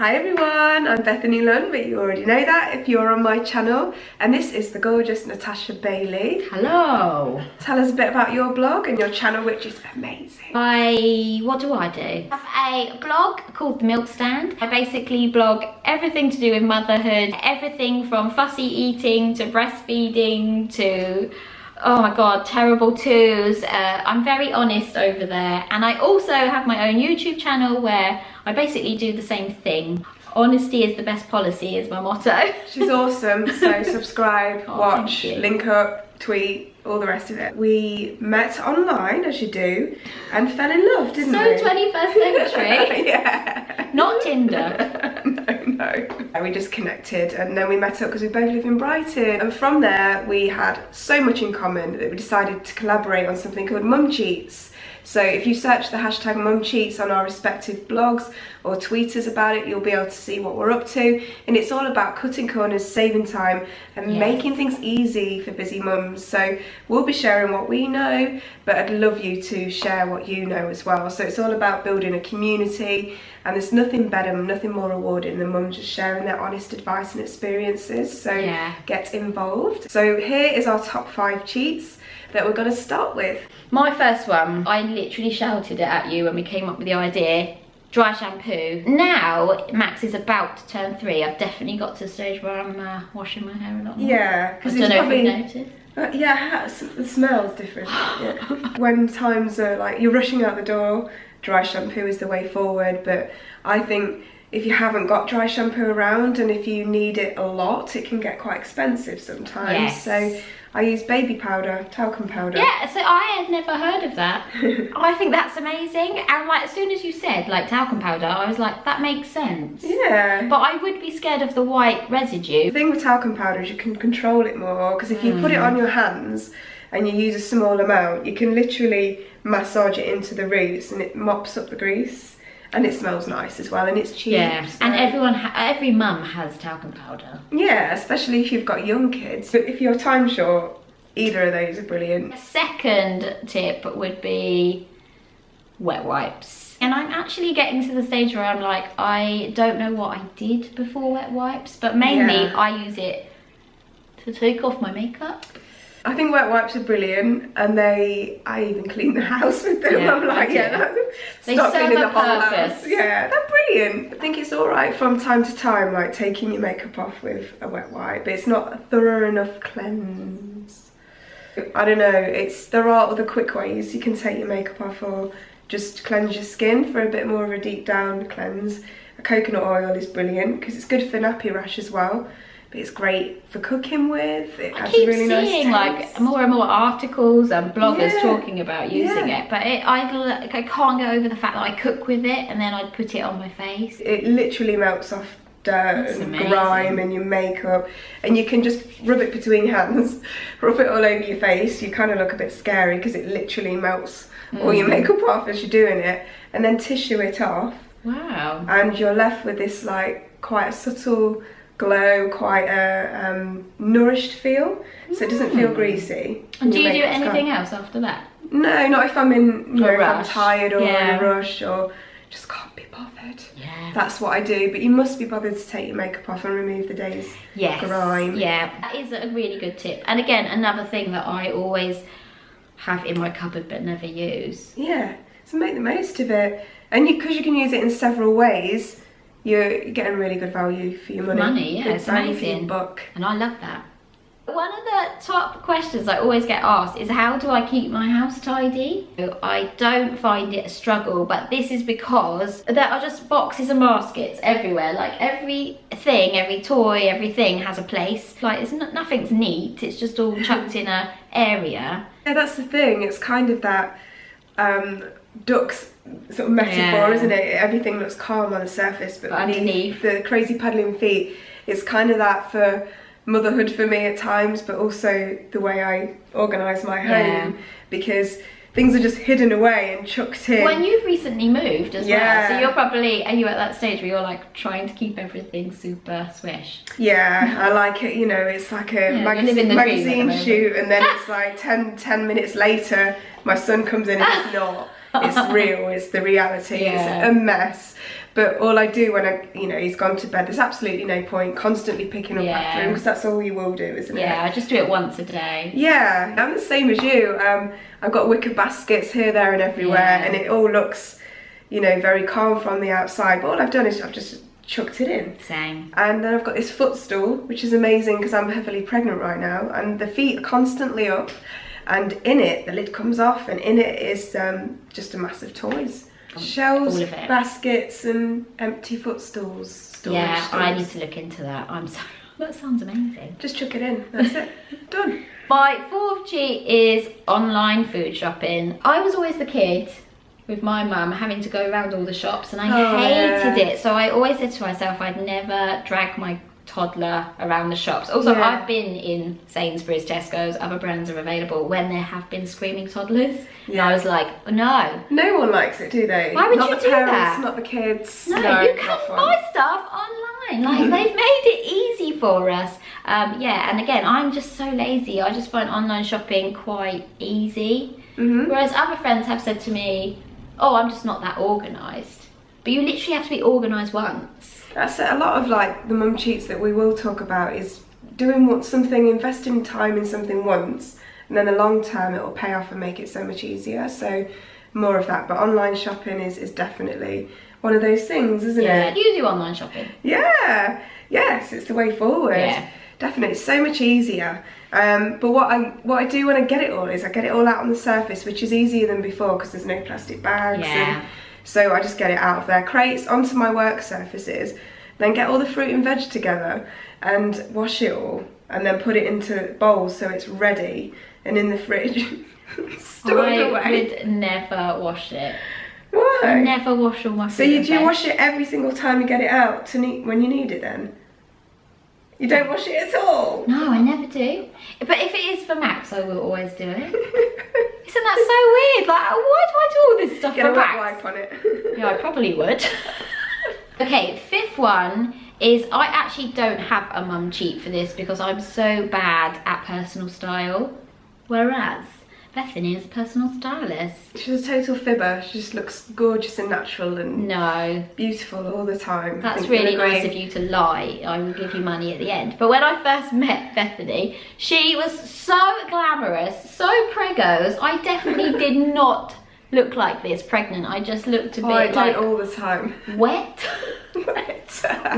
Hi everyone, I'm Bethany Lunn, but you already know that if you're on my channel, and this is the gorgeous Natasha Bailie. Hello. Tell us a bit about your blog and your channel, which is amazing. What do? I have a blog called The Milk Stand. I basically blog everything to do with motherhood, everything from fussy eating to breastfeeding to, oh my god, terrible twos. I'm very honest over there, and I also have my own YouTube channel where I basically do the same thing. Honesty is the best policy is my motto. She's awesome, so subscribe, watch, link up, tweet, all the rest of it. We met online, as you do, and fell in love, didn't we? So 21st century. Yeah. Not Tinder. No. We just connected and then we met up because we both live in Brighton. And from there, we had so much in common that we decided to collaborate on something called MUMCHEATS. So if you search the hashtag MUMCHEATS on our respective blogs or tweet us about it, you'll be able to see what we're up to. And it's all about cutting corners, saving time and making things easy for busy mums. So we'll be sharing what we know, but I'd love you to share what you know as well. So it's all about building a community, and there's nothing better, nothing more rewarding than mums just sharing their honest advice and experiences. So get involved. So here is our top 5 cheats that we're going to start with. My first one, I literally shouted it at you when we came up with the idea. Dry shampoo. Now Max is about to turn 3. I've definitely got to the stage where I'm washing my hair a lot more. Yeah, because I don't know if you've noticed. Yeah, the smell's different. Yeah. When times are like you're rushing out the door, dry shampoo is the way forward. But I think if you haven't got dry shampoo around and if you need it a lot, it can get quite expensive sometimes. Yes. So I use baby powder, talcum powder. Yeah, so I had never heard of that. I think that's amazing. And like as soon as you said like talcum powder, I was like, that makes sense. Yeah. But I would be scared of the white residue. The thing with talcum powder is you can control it more, because if you put it on your hands and you use a small amount, you can literally massage it into the roots and it mops up the grease. And it smells nice as well, and it's cheap. Yeah, so. and every mum has talcum powder. Yeah, especially if you've got young kids. But if you're time short, either of those are brilliant. Second tip would be wet wipes. And I'm actually getting to the stage where I'm like, I don't know what I did before wet wipes, but mainly I use it to take off my makeup. I think wet wipes are brilliant, and I even clean the house with them. Yeah, I'm like, they stop serve cleaning a the whole purpose. house. Yeah, they're brilliant. I think it's all right from time to time, like taking your makeup off with a wet wipe, but it's not a thorough enough cleanse. I don't know, there are other quick ways you can take your makeup off or just cleanse your skin for a bit more of a deep down cleanse. A coconut oil is brilliant because it's good for nappy rash as well. But it's great for cooking with. It adds a really nice taste. I keep seeing like more and more articles and bloggers talking about using it, but I can't get over the fact that I cook with it and then I'd put it on my face. It literally melts off dirt and grime and your makeup, and you can just rub it between your hands, rub it all over your face. You kind of look a bit scary because it literally melts all your makeup off as you're doing it, and then tissue it off. Wow. And you're left with this like quite a subtle glow, quite a nourished feel, so it doesn't feel greasy. And do you do anything else after that? No, not if I'm in, if I'm tired or in a rush or just can't be bothered. Yeah. That's what I do, but you must be bothered to take your makeup off and remove the day's grime. Yeah, that is a really good tip. And again, another thing that I always have in my cupboard but never use. Yeah, so make the most of it. And because you can use it in several ways, you're getting really good value for your money. Yeah, it's amazing. Buck. And I love that. One of the top questions I always get asked is, how do I keep my house tidy? I don't find it a struggle, but this is because there are just boxes and baskets everywhere. Like everything, every toy, everything has a place. Like nothing's neat, it's just all chucked in a area. Yeah, that's the thing. It's kind of that duck's sort of metaphor, isn't it? Everything looks calm on the surface, but underneath the crazy paddling feet, it's kind of that for motherhood for me at times, but also the way I organise my home, because things are just hidden away and chucked in. When you've recently moved as well, so you're probably, are you at that stage where you're like trying to keep everything super swish? Yeah, I like it, you know, it's like a magazine shoot, and then it's like 10 minutes later, my son comes in and it's not. It's real, it's the reality, it's a mess. But all I do when he's gone to bed, there's absolutely no point constantly picking up after him, because that's all you will do, isn't it? Yeah, I just do it once a day. Yeah, I'm the same as you. I've got wicker baskets here, there and everywhere, and it all looks, very calm from the outside. But all I've done is I've just chucked it in. Same. And then I've got this footstool, which is amazing because I'm heavily pregnant right now, and the feet are constantly up, and in it, the lid comes off, and in it is just a massive toys. Shelves, baskets and empty footstools. Yeah, I need to look into that. That sounds amazing. Just chuck it in, that's it, done. My fourth cheat is online food shopping. I was always the kid with my mum having to go around all the shops, and I hated it. So I always said to myself I'd never drag my toddler around the shops. Also, I've been in Sainsbury's, Tesco's, other brands are available when there have been screaming toddlers. And I was like, no. No one likes it, do they? Why would not you the do parents, that? Not the kids. No, you can buy stuff online. Like, they've made it easy for us. Yeah, and again, I'm just so lazy. I just find online shopping quite easy. Whereas other friends have said to me, oh, I'm just not that organised. But you literally have to be organised once. That's a lot of like the mum cheats that we will talk about, is doing something, investing time in something once, and then the long term it will pay off and make it so much easier. So more of that. But online shopping is definitely one of those things, isn't it? Yeah, you do online shopping. Yeah, yes, it's the way forward. Yeah. Definitely, it's so much easier. But what I do when I get it all is I get it all out on the surface, which is easier than before because there's no plastic bags. Yeah. So I just get it out of their crates onto my work surfaces, then get all the fruit and veg together and wash it all, and then put it into bowls so it's ready and in the fridge. Stored away. I would never wash it. Why? I never wash all my fruit. So you do wash it every single time you get it out when you need it then? You don't wash it at all? No, I never do. But if it is for Max, I will always do it. Isn't that so weird? Like, why do I do all this stuff for Max? Get a wet wipe on it. Yeah, I probably would. Okay, fifth one is I actually don't have a mum cheat for this because I'm so bad at personal style. Whereas Bethany is a personal stylist. She's a total fibber. She just looks gorgeous and natural and beautiful all the time. That's really nice of you to lie. I will give you money at the end. But when I first met Bethany, she was so glamorous, so pregos. I definitely did not look like this pregnant. I just looked a bit like all the time. Wet.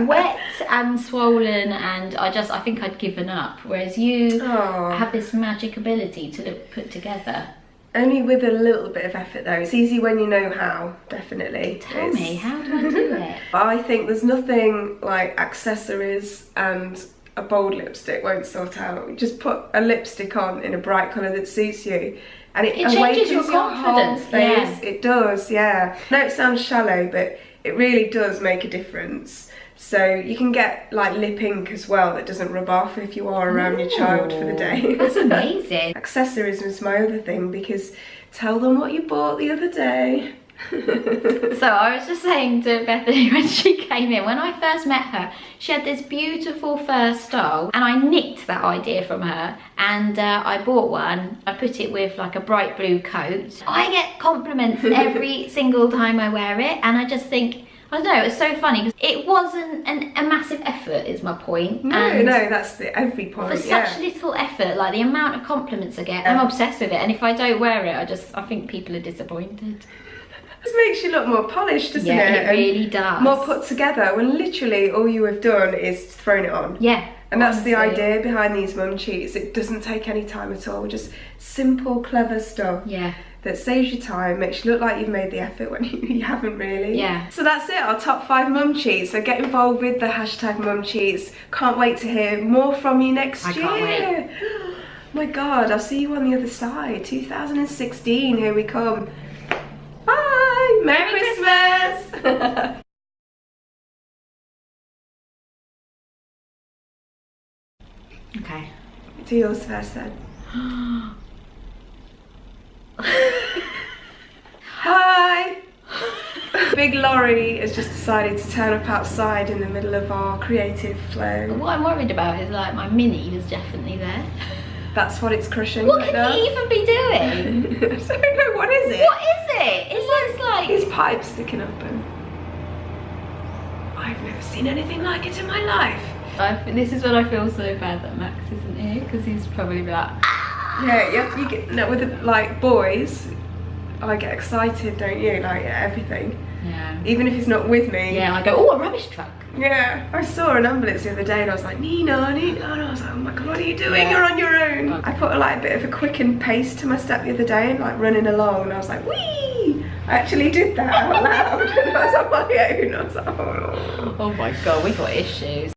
Wet and swollen, and I think I'd given up, whereas you have this magic ability to look put together. Only with a little bit of effort though. It's easy when you know how, definitely. Tell me, how do I do it? I think there's nothing like accessories and a bold lipstick won't sort out. You just put a lipstick on in a bright colour that suits you, and it changes your confidence. Whole face. Yeah. It does, yeah. I know it sounds shallow, but it really does make a difference. So you can get like lip ink as well that doesn't rub off if you are around your child for the day. That's amazing. Accessories was my other thing, because tell them what you bought the other day. So I was just saying to Bethany when she came in, when I first met her, she had this beautiful fur stole, and I nicked that idea from her, and I bought one. I put it with like a bright blue coat. I get compliments every single time I wear it, and I just think, I don't know, it's so funny because it wasn't a massive effort is my point. No, that's every point. For such little effort, like the amount of compliments I get, I'm obsessed with it, and if I don't wear it, I think people are disappointed. It makes you look more polished, doesn't it? Yeah, it really does. More put together, when literally all you have done is thrown it on. Yeah. And that's the idea behind these mum cheats. It doesn't take any time at all. Just simple, clever stuff. Yeah. That saves you time, makes you look like you've made the effort when you haven't really. Yeah. So that's it, our top 5 mum cheats. So get involved with the hashtag mum cheats. Can't wait to hear more from you next year. I can't wait. Oh my God, I'll see you on the other side. 2016, here we come. Bye! Merry Christmas! Okay. Do yours first then. Hi! Big lorry has just decided to turn up outside in the middle of our creative flow. What I'm worried about is like my Mini was definitely there. That's what it's crushing. What can he even be doing? I don't know, what is it? What is it? It looks like... His pipe's sticking up and... I've never seen anything like it in my life. This is when I feel so bad that Max isn't here, because he's probably like, ah! Yeah, you get, no, with like boys, I get excited, don't you? Like everything. Yeah. Even if he's not with me. Yeah, I go, oh, a rubbish truck. Yeah, I saw an ambulance the other day and I was like, Nina, Nina, and I was like, oh my god, what are you doing? You're on your own. I put like a bit of a quickened pace to my step the other day and like running along, and I was like, wee! I actually did that out loud and I was on my own. I was like, oh. Oh my god, we got issues.